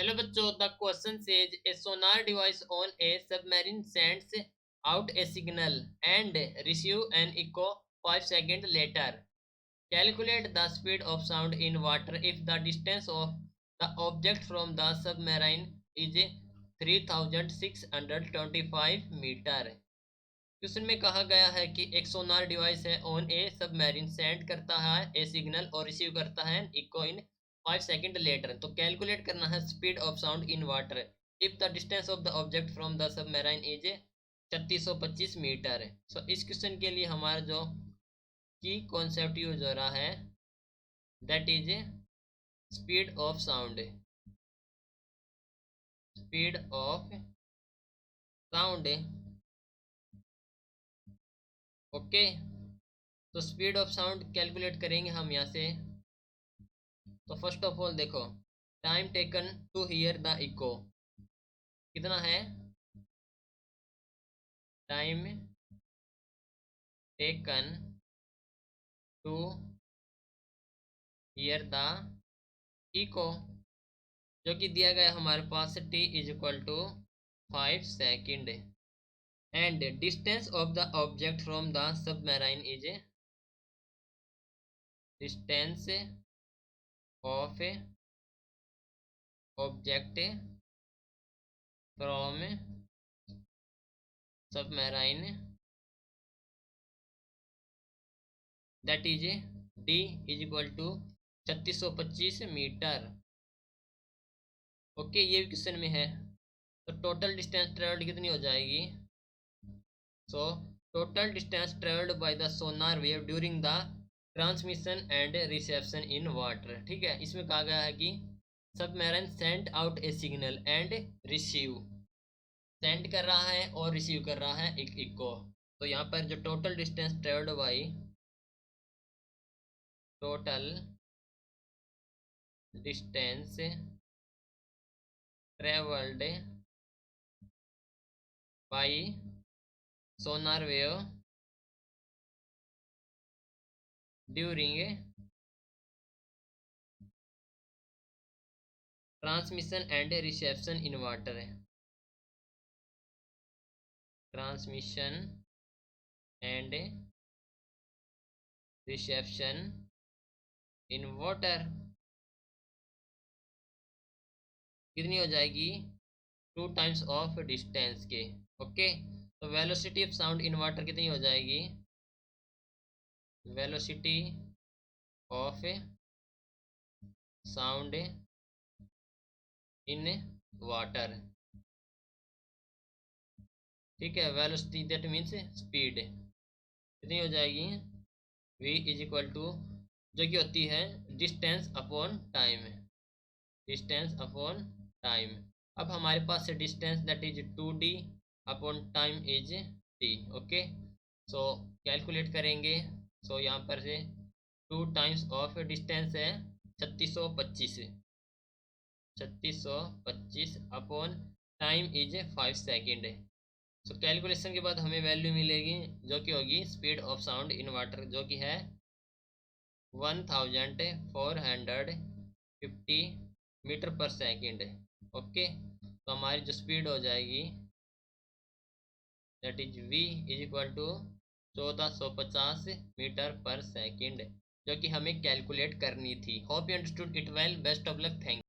Hello बच्चों, the question says a sonar device on a submarine sends out a signal and receive an echo 5 second later. Calculate the speed of sound in water if the distance of the object from the submarine is 3625 metre. Question में कहा गया है कि एक sonar device है on a submarine send करता है a signal और रिसीव करता है इको इन 5 सेकंड लेटर. तो कैलकुलेट करना है speed of sound in water if the distance of the object from the submarine is 3625 metre. So इस क्वेश्चन के लिए हमारा जो की कॉन्सेप्ट यूज हो रहा है that is speed of sound. Speed of sound. Okay, तो स्पीड ऑफ साउंड कैलकुलेट करेंगे हम यहाँ से. तो फर्स्ट ऑफ ऑल देखो, time taken to hear the echo कितना है. Time taken to hear the echo जो कि दिया गया हमारे पास t is equal to 5 second and distance of the object from the submarine is distance of object from submarine that is d is equal to 3625 metre. Okay, ये भी question में है. तो टोटल डिस्टेंस ट्रेवल्ड कितनी हो जाएगी. So total distance travelled by the Sonar wave during the transmission and reception in water. ठीक है, इसमें कहा गया है कि submarine send out a signal and receive. Send कर रहा है और रिसीव कर रहा है एक इको. तो यहाँ पर जो total distance travelled by total distance travelled by sonar wave during transmission and reception in water है. Transmission and reception in water कितनी हो जाएगी 2 टाइम्स ऑफ डिस्टेंस के. ओके, तो velocity of sound in water कितनी हो जाएगी. Velocity of sound in water. ठीक है, वेलोसिटी दैट मीन्स स्पीड कितनी हो जाएगी. v इज इक्वल टू जो कि होती है distance upon time. Distance upon time. अब हमारे पास है distance that is 2d upon time is t. Okay, so calculate करेंगे. सो यहाँ पर से 2 टाइम्स ऑफ डिस्टेंस है 3625 upon time is 5 second. So calculation के बाद हमें वैल्यू मिलेगी जो कि होगी speed of sound in water जो कि है 1450 मीटर पर सेकेंड. ओके, तो हमारी जो स्पीड हो जाएगी that is v is equal to 1450 metre per second जो कि हमें कैलकुलेट करनी थी. Hope you understood it well. Best of luck. Thank